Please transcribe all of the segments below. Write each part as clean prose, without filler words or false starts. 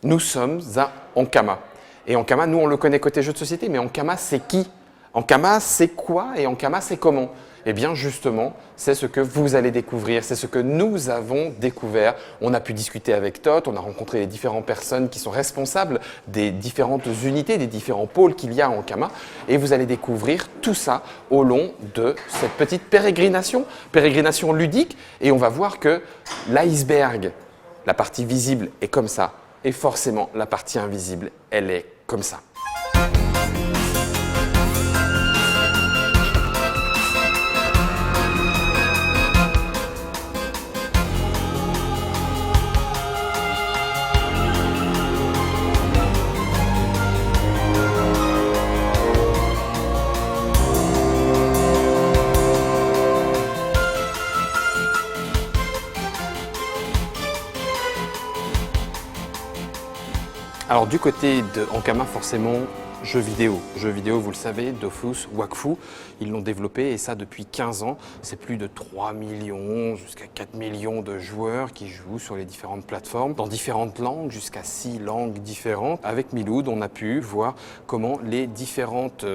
Nous sommes à Ankama. Et Ankama, nous, on le connaît côté jeux de société, mais Ankama, c'est qui? Ankama, c'est quoi? Et Ankama, c'est comment? Eh bien, justement, c'est ce que vous allez découvrir, c'est ce que nous avons découvert. On a pu discuter avec Toth, on a rencontré les différentes personnes qui sont responsables des différentes unités, des différents pôles qu'il y a à Ankama. Et vous allez découvrir tout ça au long de cette petite pérégrination ludique. Et on va voir que l'iceberg, la partie visible est comme ça. Et forcément, la partie invisible, elle est comme ça. Alors du côté de Ankama, forcément, jeux vidéo. Jeux vidéo, vous le savez, Dofus, Wakfu, ils l'ont développé et ça depuis 15 ans. C'est plus de 3 millions jusqu'à 4 millions de joueurs qui jouent sur les différentes plateformes, dans différentes langues, jusqu'à 6 langues différentes. Avec Miloud, on a pu voir comment les différentes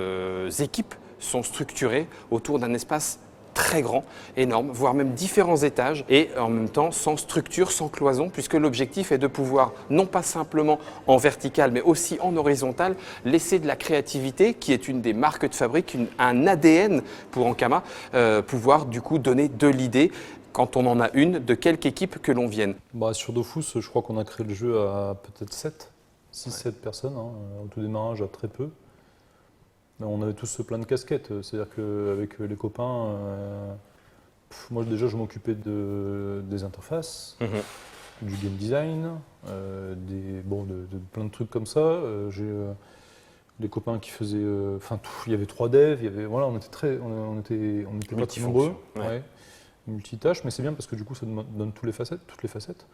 équipes sont structurées autour d'un espace très grand, énorme, voire même différents étages et en même temps sans structure, sans cloison, puisque l'objectif est de pouvoir, non pas simplement en vertical, mais aussi en horizontal, laisser de la créativité, qui est une des marques de fabrique, un ADN pour Ankama, pouvoir du coup donner de l'idée, quand on en a une, de quelque équipe que l'on vienne. Sur Dofus, je crois qu'on a créé le jeu à peut-être 6-7 personnes, au tout démarrage à très peu. On avait tous plein de casquettes, c'est-à-dire qu'avec les copains, moi déjà je m'occupais des interfaces, du game design, de plein de trucs comme ça. J'ai des copains qui faisaient, il y avait 3 devs, on était pas très nombreux, multitâches, mais c'est bien parce que du coup ça donne toutes les facettes.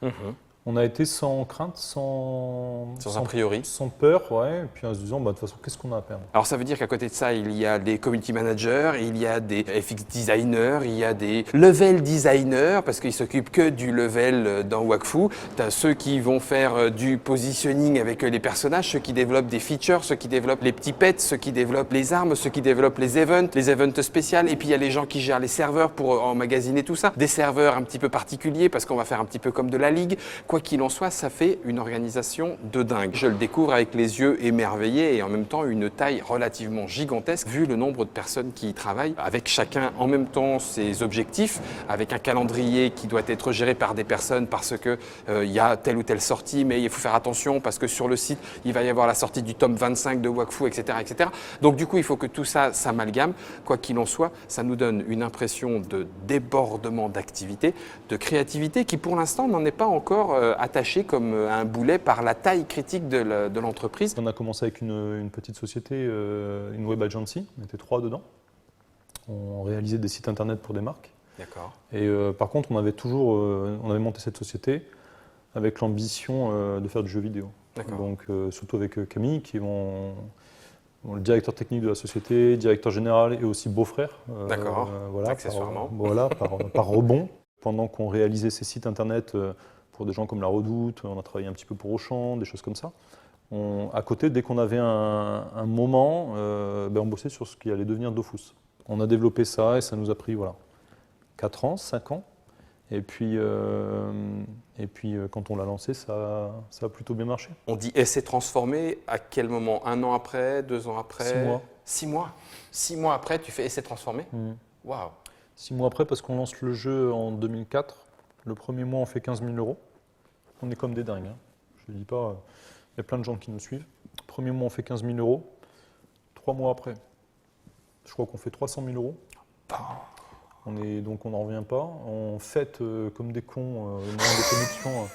On a été sans crainte, sans a priori. Sans peur, et puis en se disant, de toute façon, qu'est-ce qu'on a à perdre? Alors ça veut dire qu'à côté de ça, il y a des community managers, il y a des FX designers, il y a des level designers, parce qu'ils s'occupent que du level dans Wakfu. Tu as ceux qui vont faire du positioning avec les personnages, ceux qui développent des features, ceux qui développent les petits pets, ceux qui développent les armes, ceux qui développent les events spéciaux, et puis il y a les gens qui gèrent les serveurs pour emmagasiner tout ça. Des serveurs un petit peu particuliers, parce qu'on va faire un petit peu comme de la ligue. Quoi qu'il en soit, ça fait une organisation de dingue. Je le découvre avec les yeux émerveillés et en même temps une taille relativement gigantesque vu le nombre de personnes qui y travaillent, avec chacun en même temps ses objectifs, avec un calendrier qui doit être géré par des personnes parce que y a telle ou telle sortie, mais il faut faire attention parce que sur le site, il va y avoir la sortie du tome 25 de Wakfu, etc., etc. Donc du coup, il faut que tout ça s'amalgame. Quoi qu'il en soit, ça nous donne une impression de débordement d'activité, de créativité qui pour l'instant n'en est pas encore attaché comme un boulet par la taille critique de l'entreprise. On a commencé avec une petite société, une web agency, on était 3 dedans. On réalisait des sites internet pour des marques. D'accord. Et par contre, on avait monté cette société avec l'ambition de faire du jeu vidéo. Donc surtout avec Camille, qui est le directeur technique de la société, directeur général et aussi beau-frère. D'accord, accessoirement. Par rebond. Pendant qu'on réalisait ces sites internet pour des gens comme La Redoute, on a travaillé un petit peu pour Auchan, des choses comme ça. À côté, dès qu'on avait un moment, on bossait sur ce qui allait devenir Dofus. On a développé ça et ça nous a pris 4 ans, 5 ans. Et puis quand on l'a lancé, ça a plutôt bien marché. On dit essai transformé, à quel moment? 1 an après, 2 ans après? 6 mois. 6 mois. 6 mois après, tu fais essai transformé? Waouh. 6 mois après, parce qu'on lance le jeu en 2004. Le premier mois, on fait 15 000 €. On est comme des dingues. Je ne dis pas, il y a plein de gens qui nous suivent. Premier mois, on fait 15 000 €. 3 mois après, je crois qu'on fait 300 000 €. Donc on n'en revient pas. On fête comme des cons au moment des connexions.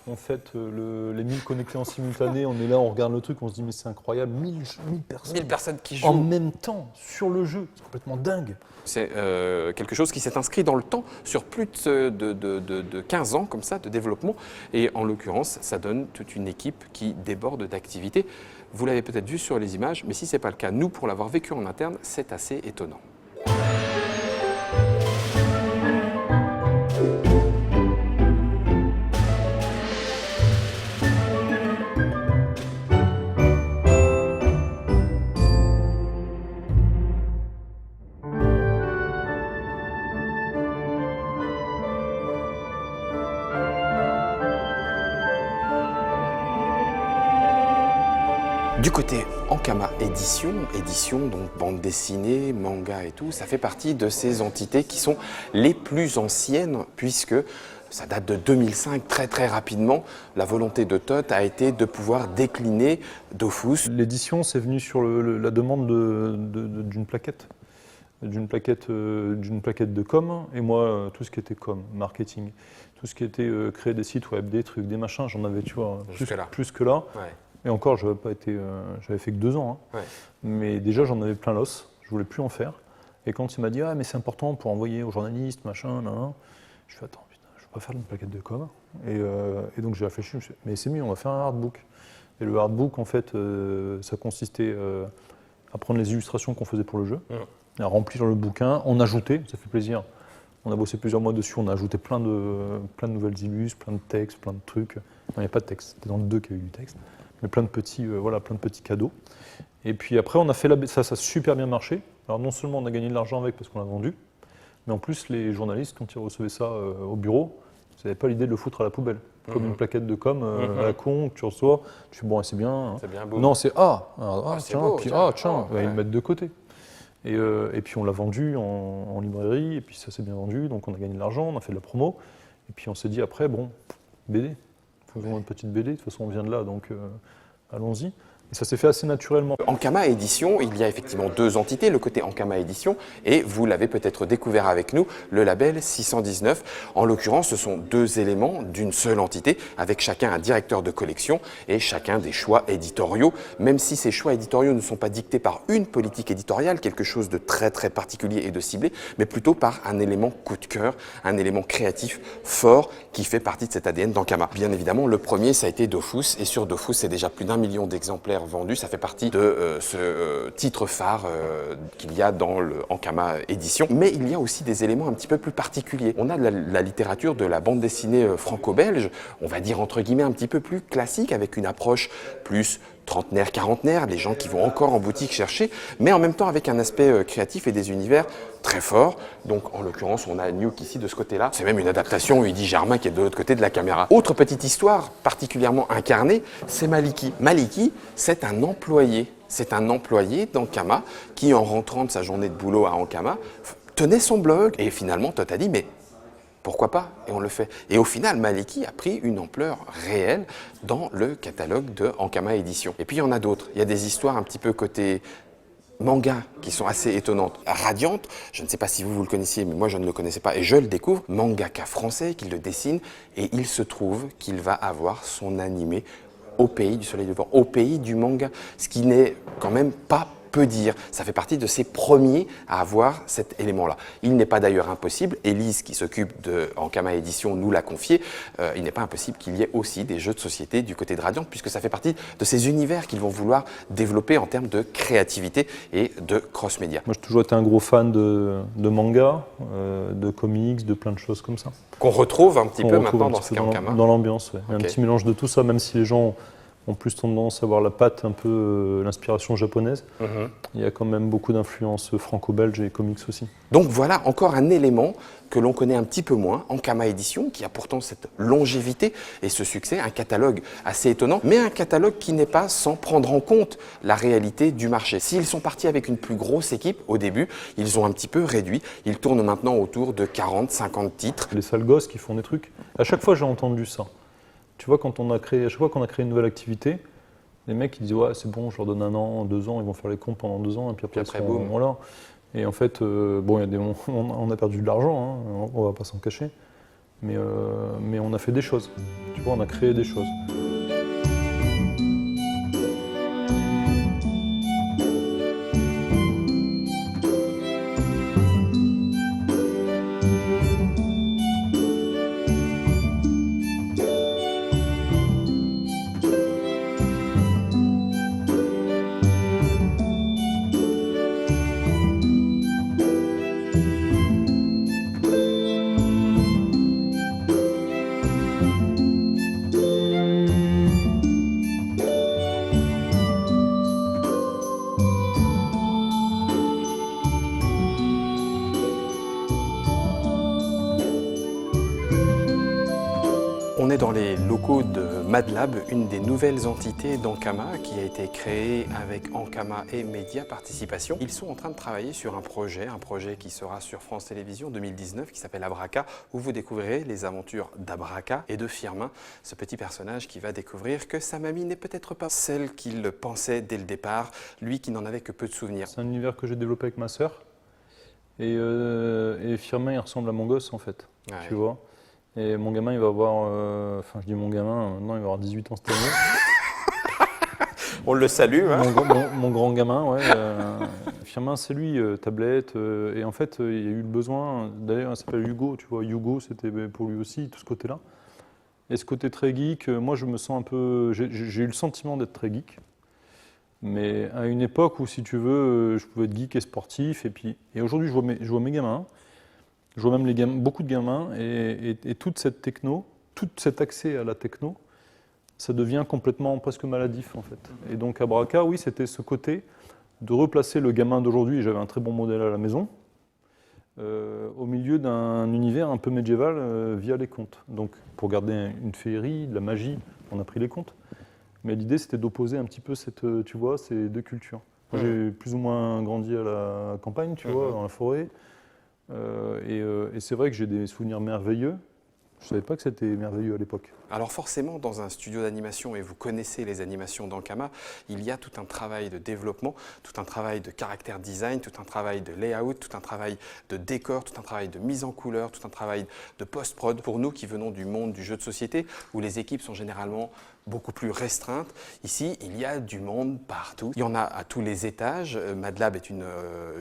On fête les 1000 connectés en simultané. On est là, on regarde le truc, on se dit mais c'est incroyable, 1000 personnes. 1000 personnes qui jouent en même temps sur le jeu. C'est complètement dingue. C'est quelque chose qui s'est inscrit dans le temps sur plus de 15 ans comme ça de développement. Et en l'occurrence, ça donne toute une équipe qui déborde d'activités. Vous l'avez peut-être vu sur les images, mais si ce n'est pas le cas, nous, pour l'avoir vécu en interne, c'est assez étonnant. Du côté Ankama édition, donc bande dessinée, manga et tout, ça fait partie de ces entités qui sont les plus anciennes puisque ça date de 2005, très rapidement. La volonté de Todt a été de pouvoir décliner Dofus. L'édition, c'est venu sur la demande d'une plaquette. D'une plaquette de com, et moi, tout ce qui était com, marketing, tout ce qui était créer des sites web, des trucs, des machins, j'en avais, tu vois, plus que là. Ouais. Et encore, j'avais fait que 2 ans, hein. Ouais. Mais déjà, j'en avais plein l'os, je voulais plus en faire. Et quand il m'a dit, ah, mais c'est important pour envoyer aux journalistes, machin, nan, je fais, attends, putain, je vais pas faire une plaquette de com. Et donc j'ai réfléchi, je me suis dit, mais c'est mieux, on va faire un artbook. Et le artbook, en fait, ça consistait à prendre les illustrations qu'on faisait pour le jeu, à remplir le bouquin, on ajoutait, ça fait plaisir. On a bossé plusieurs mois dessus, on a ajouté plein de nouvelles illus, plein de textes, plein de trucs. Non, il n'y a pas de texte, c'était dans le 2 qu'il y a eu du texte. Mais plein de petits cadeaux. Et puis après, on a fait ça a super bien marché. Alors non seulement on a gagné de l'argent avec parce qu'on l'a vendu, mais en plus les journalistes, quand ils recevaient ça au bureau, ils n'avaient pas l'idée de le foutre à la poubelle. Comme une plaquette de com à la con que tu reçois, tu fais bon, c'est bien. Hein. C'est bien beau. Non, c'est tiens, beau, puis tiens. ils le mettent de côté. Et puis on l'a vendu en librairie, et puis ça s'est bien vendu, donc on a gagné de l'argent, on a fait de la promo. Et puis on s'est dit après, bon, BD. Faisons une petite BD, de toute façon on vient de là, donc allons-y. Et ça s'est fait assez naturellement. Ankama Édition, il y a effectivement 2 entités, le côté Ankama Édition et vous l'avez peut-être découvert avec nous, le label 619. En l'occurrence, ce sont 2 éléments d'une seule entité avec chacun un directeur de collection et chacun des choix éditoriaux, même si ces choix éditoriaux ne sont pas dictés par une politique éditoriale, quelque chose de très particulier et de ciblé, mais plutôt par un élément coup de cœur, un élément créatif fort qui fait partie de cet ADN d'Ankama. Bien évidemment, le premier, ça a été Dofus et sur Dofus, c'est déjà plus d'1 million d'exemplaires vendus. Ça fait partie de ce titre phare qu'il y a dans le Ankama édition. Mais il y a aussi des éléments un petit peu plus particuliers. On a de la littérature de la bande dessinée franco-belge, on va dire entre guillemets un petit peu plus classique, avec une approche plus trentenaire, quarantenaire, les gens qui vont encore en boutique chercher, mais en même temps avec un aspect créatif et des univers très forts. Donc en l'occurrence, on a Nuke ici de ce côté-là. C'est même une adaptation, il dit Germain qui est de l'autre côté de la caméra. Autre petite histoire particulièrement incarnée, c'est Maliki. Maliki, c'est un employé. C'est un employé d'Ankama qui, en rentrant de sa journée de boulot à Ankama, tenait son blog. Et finalement, Todt a dit, mais pourquoi pas? Et on le fait. Et au final, Maliki a pris une ampleur réelle dans le catalogue de Ankama Édition. Et puis il y en a d'autres. Il y a des histoires un petit peu côté manga qui sont assez étonnantes. Radiant, je ne sais pas si vous le connaissiez, mais moi je ne le connaissais pas et je le découvre. Mangaka français qui le dessine et il se trouve qu'il va avoir son animé au pays du soleil levant, au pays du manga, ce qui n'est quand même pas peu dire. Ça fait partie de ces premiers à avoir cet élément-là. Il n'est pas d'ailleurs impossible, Élise qui s'occupe de Ankama Édition nous l'a confié, il n'est pas impossible qu'il y ait aussi des jeux de société du côté de Radiant, puisque ça fait partie de ces univers qu'ils vont vouloir développer en termes de créativité et de cross-média. Moi j'ai toujours été un gros fan de manga, de comics, de plein de choses comme ça. Qu'on retrouve un petit peu maintenant dans ce Ankama. Dans l'ambiance, ouais. Okay. Un petit mélange de tout ça, même si les gens ont plus tendance à avoir la patte, un peu l'inspiration japonaise. Il y a quand même beaucoup d'influences franco-belges et comics aussi. Donc voilà encore un élément que l'on connaît un petit peu moins, Ankama Édition, qui a pourtant cette longévité et ce succès, un catalogue assez étonnant, mais un catalogue qui n'est pas sans prendre en compte la réalité du marché. S'ils sont partis avec une plus grosse équipe au début, ils ont un petit peu réduit, ils tournent maintenant autour de 40-50 titres. Les sales gosses qui font des trucs, à chaque fois j'ai entendu ça. Tu vois, à chaque fois qu'on a créé une nouvelle activité, les mecs ils disent ouais c'est bon, je leur donne 1 an, 2 ans, ils vont faire les comptes pendant 2 ans et puis après boum. Voilà. Et en fait, bon, il y a on a perdu de l'argent, hein, on va pas s'en cacher, mais on a fait des choses. Tu vois, on a créé des choses. On est dans les locaux de MadLab, une des nouvelles entités d'Ankama qui a été créée avec Ankama et Média Participation. Ils sont en train de travailler sur un projet qui sera sur France Télévisions 2019 qui s'appelle Abraka, où vous découvrirez les aventures d'Abraka et de Firmin, ce petit personnage qui va découvrir que sa mamie n'est peut-être pas celle qu'il pensait dès le départ, lui qui n'en avait que peu de souvenirs. C'est un univers que j'ai développé avec ma sœur et Firmin il ressemble à mon gosse en fait, Ouais. tu vois. Et mon gamin, il va avoir, enfin je dis mon gamin, maintenant il va avoir 18 ans cette année. On le salue. Hein. Mon grand gamin, ouais. Firmin, c'est lui, tablette. Et en fait, il y a eu le besoin, d'ailleurs, il s'appelle Hugo, tu vois. Hugo, c'était pour lui aussi, tout ce côté-là. Et ce côté très geek, moi je me sens un peu. J'ai eu le sentiment d'être très geek. Mais à une époque où, si tu veux, je pouvais être geek et sportif. Et aujourd'hui, je vois mes gamins. Je vois même beaucoup de gamins et toute cette techno, tout cet accès à la techno, ça devient complètement presque maladif en fait. Et donc Abraka, oui, c'était ce côté de replacer le gamin d'aujourd'hui, et j'avais un très bon modèle à la maison, au milieu d'un univers un peu médiéval via les contes. Donc pour garder une féerie, de la magie, on a pris les contes. Mais l'idée c'était d'opposer un petit peu tu vois, ces deux cultures. Moi, j'ai plus ou moins grandi à la campagne, tu vois, dans la forêt. Et c'est vrai que j'ai des souvenirs merveilleux. Je ne savais pas que c'était merveilleux à l'époque. Alors forcément, dans un studio d'animation, et vous connaissez les animations d'Ankama, il y a tout un travail de développement, tout un travail de caractère design, tout un travail de layout, tout un travail de décor, tout un travail de mise en couleur, tout un travail de post-prod. Pour nous qui venons du monde du jeu de société, où les équipes sont généralement beaucoup plus restreintes, ici, il y a du monde partout. Il y en a à tous les étages. MadLab est une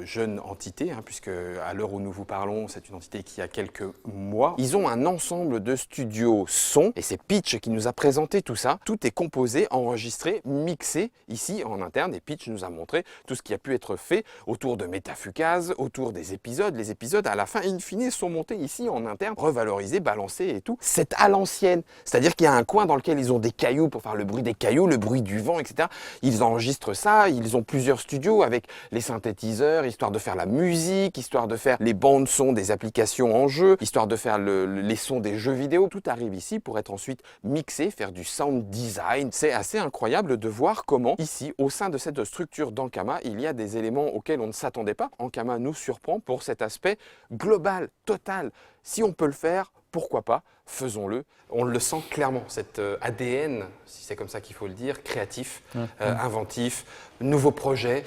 jeune entité, hein, puisque à l'heure où nous vous parlons, c'est une entité qui a quelques mois. Ils ont un ensemble de studios son, et c'est Pitch qui nous a présenté tout ça. Tout est composé, enregistré, mixé ici en interne, et Pitch nous a montré tout ce qui a pu être fait autour de Métafucase, autour des épisodes. Les épisodes, à la fin, in fine, sont montés ici en interne, revalorisés, balancés et tout. C'est à l'ancienne, c'est-à-dire qu'il y a un coin dans lequel ils ont des cailloux pour faire le bruit des cailloux, le bruit du vent, etc. Ils enregistrent ça, ils ont plusieurs studios avec les synthétiseurs, histoire de faire la musique, histoire de faire les bandes son des applications en jeu, histoire de faire les sons des jeux vidéo. Tout arrive ici pour être ensuite mixé, faire du sound design. C'est assez incroyable de voir comment ici, au sein de cette structure d'Ankama, il y a des éléments auxquels on ne s'attendait pas. Ankama nous surprend pour cet aspect global, total. Si on peut le faire, pourquoi pas, faisons-le. On le sent clairement, cet ADN, si c'est comme ça qu'il faut le dire, créatif, inventif, nouveau projet.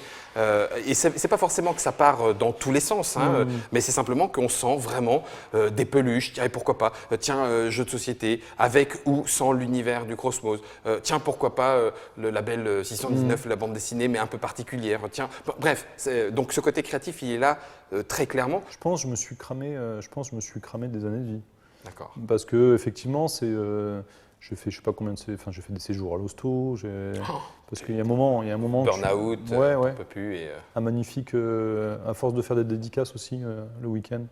Et c'est pas forcément que ça part dans tous les sens, hein, mais c'est simplement qu'on sent vraiment des peluches. Tiens, et pourquoi pas, jeu de société, avec ou sans l'univers du Cosmos. Tiens, pourquoi pas le label 619, la bande dessinée, mais un peu particulière. Tiens, bref, donc ce côté créatif, il est là très clairement. Je pense que je me suis cramé des années de vie. D'accord. Parce que effectivement, j'ai fait je sais pas combien j'ai fait des séjours à l'hosto. Parce qu'il y a un moment, Burn-out, ouais. on peut plus. Un magnifique, à force de faire des dédicaces aussi le week-end.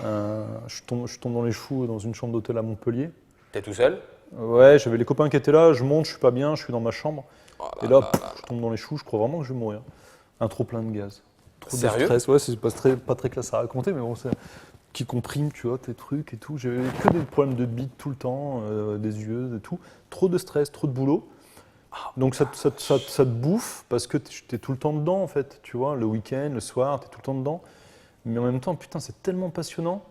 Je tombe dans les choux dans une chambre d'hôtel à Montpellier. T'es tout seul? Ouais, j'avais les copains qui étaient là. Je monte, je suis pas bien, je suis dans ma chambre. Oh et là, je tombe dans les choux. Je crois vraiment que je vais mourir. Un trop plein de gaz. Trop Sérieux? de stress. Ouais, c'est pas très classe à raconter, mais bon, qui comprime, tu vois, tes trucs et tout. J'avais que des problèmes de bite tout le temps, des yeux et tout. Trop de stress, trop de boulot. Donc ça te bouffe parce que t'es tout le temps dedans en fait, tu vois, le week-end, le soir, t'es tout le temps dedans. Mais en même temps, putain, c'est tellement passionnant.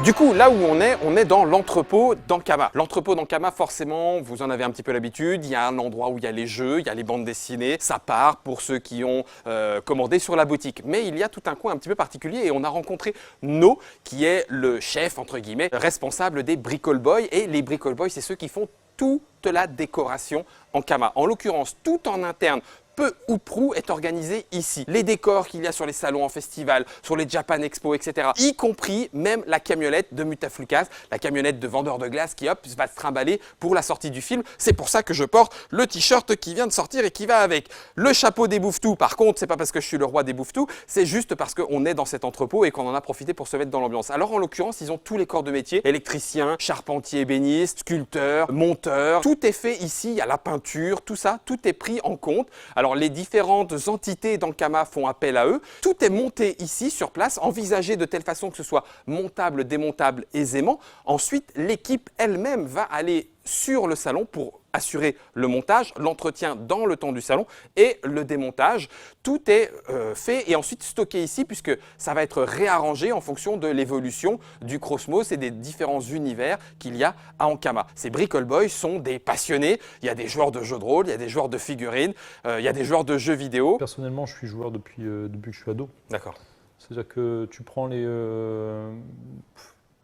Du coup, là où on est dans l'entrepôt d'Ankama. L'entrepôt d'Ankama, forcément, vous en avez un petit peu l'habitude. Il y a un endroit où il y a les jeux, il y a les bandes dessinées. Ça part pour ceux qui ont commandé sur la boutique. Mais il y a tout un coin un petit peu particulier et on a rencontré No, qui est le chef, entre guillemets, responsable des Bricole Boys. Et les Bricole Boys, c'est ceux qui font toute la décoration Ankama. En l'occurrence, tout en interne, peu ou prou est organisé ici. Les décors qu'il y a sur les salons en festival, sur les Japan Expo, etc. Y compris même la camionnette de Mutaflukas, la camionnette de vendeur de glace qui hop, va se trimballer pour la sortie du film. C'est pour ça que je porte le t-shirt qui vient de sortir et qui va avec. Le chapeau des Bouffetous, par contre, c'est pas parce que je suis le roi des Bouffetous, c'est juste parce qu'on est dans cet entrepôt et qu'on en a profité pour se mettre dans l'ambiance. Alors en l'occurrence, ils ont tous les corps de métier, électriciens, charpentiers, ébénistes, sculpteurs, monteurs. Tout est fait ici, il y a la peinture, tout ça, tout est pris en compte. Alors les différentes entités d'Ankama font appel à eux. Tout est monté ici sur place, envisagé de telle façon que ce soit montable, démontable aisément. Ensuite, l'équipe elle-même va aller sur le salon pour assurer le montage, l'entretien dans le temps du salon et le démontage. Tout est fait et ensuite stocké ici puisque ça va être réarrangé en fonction de l'évolution du Cosmos et des différents univers qu'il y a à Ankama. Ces Bricole Boys sont des passionnés. Il y a des joueurs de jeux de rôle, il y a des joueurs de figurines, il y a des joueurs de jeux vidéo. Personnellement, je suis joueur depuis que je suis ado. D'accord. C'est-à-dire que tu prends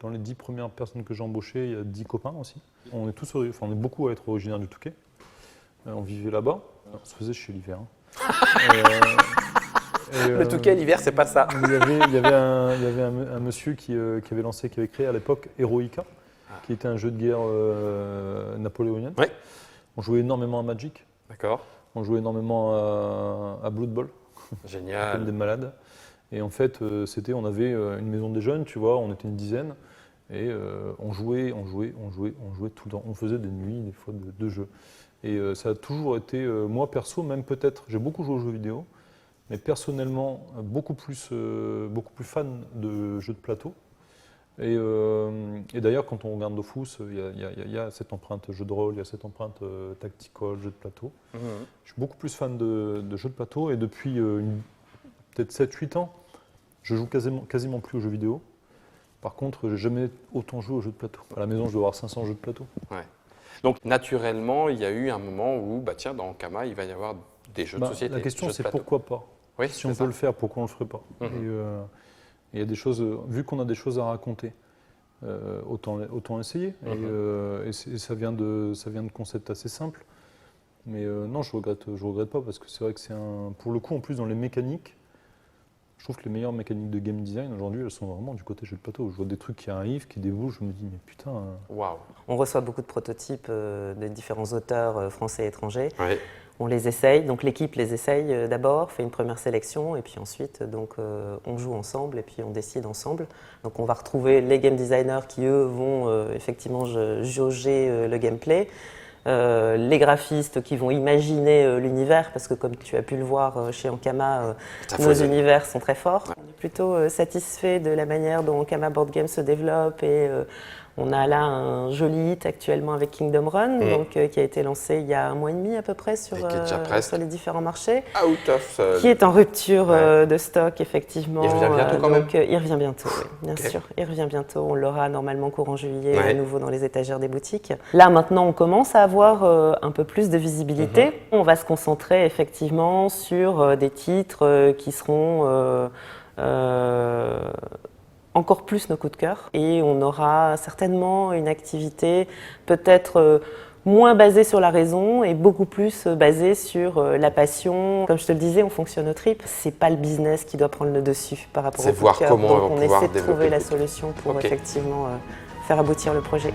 dans les 10 premières personnes que j'ai embauchées, il y a 10 copains aussi. On est beaucoup à être originaires du Touquet. On vivait là-bas. On se faisait chez l'hiver. Le Touquet l'hiver, c'est pas ça. Il y avait un monsieur qui avait créé à l'époque Heroica, qui était un jeu de guerre napoléonien. Ouais. On jouait énormément à Magic. D'accord. On jouait énormément à Blood Bowl. Génial. Comme des malades. Et en fait, on avait une maison des jeunes, tu vois, on était une dizaine. Et on jouait tout le temps. On faisait des nuits, des fois, de jeux. Et ça a toujours été, moi perso, même peut-être, j'ai beaucoup joué aux jeux vidéo, mais personnellement, beaucoup plus fan de jeux de plateau. Et d'ailleurs, quand on regarde Dofus, il y a cette empreinte jeu de rôle, il y a cette empreinte tactical, jeu de plateau. Mmh. Je suis beaucoup plus fan de jeux de plateau et depuis peut-être 7-8 ans, je joue quasiment plus aux jeux vidéo. Par contre, j'ai jamais autant joué aux jeux de plateau. À la maison, je dois avoir 500 jeux de plateau. Ouais. Donc, naturellement, il y a eu un moment où, tiens, dans Ankama, il va y avoir des jeux de société. La question, c'est pourquoi pas. Oui, si on peut le faire, pourquoi on ne le ferait pas? Il y a des choses, vu qu'on a des choses à raconter, autant essayer. Et ça vient de concepts assez simples. Mais non, je regrette pas parce que c'est vrai que pour le coup, en plus, dans les mécaniques, je trouve que les meilleures mécaniques de game design aujourd'hui, elles sont vraiment du côté jeu de plateau. Je vois des trucs qui arrivent, qui déboulent, je me dis mais putain. Waouh. On reçoit beaucoup de prototypes de différents auteurs français et étrangers. Ouais. On les essaye, donc l'équipe les essaye d'abord, fait une première sélection et puis ensuite on joue ensemble et puis on décide ensemble. Donc on va retrouver les game designers qui eux vont effectivement jauger le gameplay. Les graphistes qui vont imaginer l'univers, parce que comme tu as pu le voir chez Ankama, nos univers sont très forts. Ouais. On est plutôt satisfait de la manière dont Ankama Board Game se développe et on a là un joli hit actuellement avec Kingdom Run, qui a été lancé il y a 1 mois et demi à peu près sur les différents marchés. Qui est en rupture de stock effectivement. Il revient bientôt quand même. Il revient bientôt, oui, bien sûr. Il revient bientôt. On l'aura normalement courant juillet à nouveau dans les étagères des boutiques. Là maintenant, on commence à avoir un peu plus de visibilité. On va se concentrer effectivement sur des titres qui seront encore plus nos coups de cœur et on aura certainement une activité peut-être moins basée sur la raison et beaucoup plus basée sur la passion. Comme je te le disais, on fonctionne au trip. C'est pas le business qui doit prendre le dessus par rapport au coup de cœur. Comment donc on essaie de trouver la solution pour effectivement faire aboutir le projet.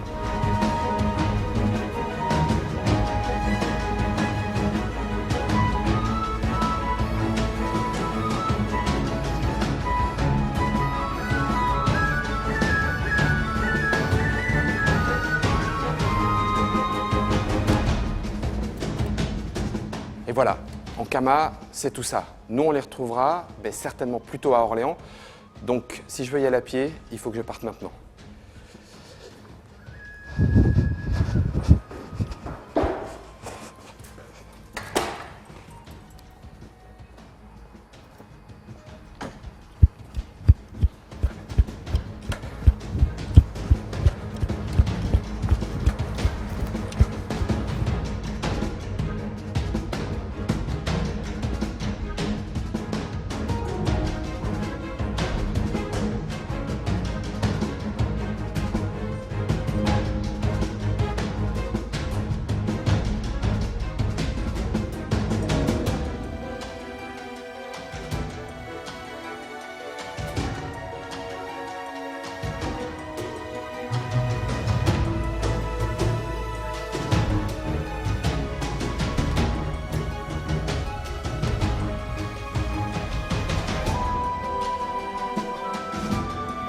Et voilà, Ankama, c'est tout ça. Nous, on les retrouvera certainement plutôt à Orléans. Donc, si je veux y aller à pied, il faut que je parte maintenant.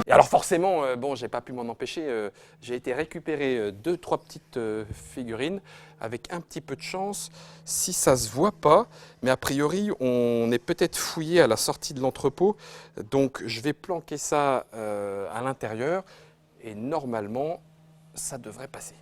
Et alors forcément, bon, j'ai pas pu m'en empêcher, j'ai été récupérer 2-3 petites figurines avec un petit peu de chance, si ça se voit pas, mais a priori on est peut-être fouillé à la sortie de l'entrepôt, donc je vais planquer ça à l'intérieur et normalement ça devrait passer.